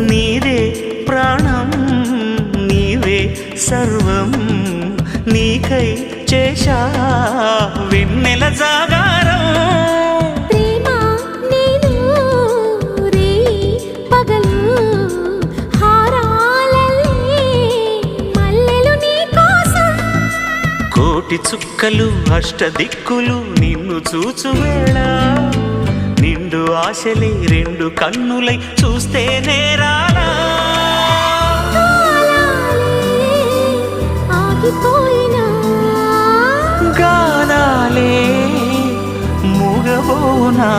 నీదే ప్రాణం నీవే సర్వం నీకై చేశా వెన్నెల జాగారం ప్రేమ నేను రే పగలు హారాలల్లే మల్లెలు నీ కోసం కోటి చుక్కలు అష్టదిక్కులు నిన్ను చూచువేళ నిండు ఆశలే రెండు కన్నులై చూస్తే నేరాలా ఆగిపోయినా గానాలే మూగబోనా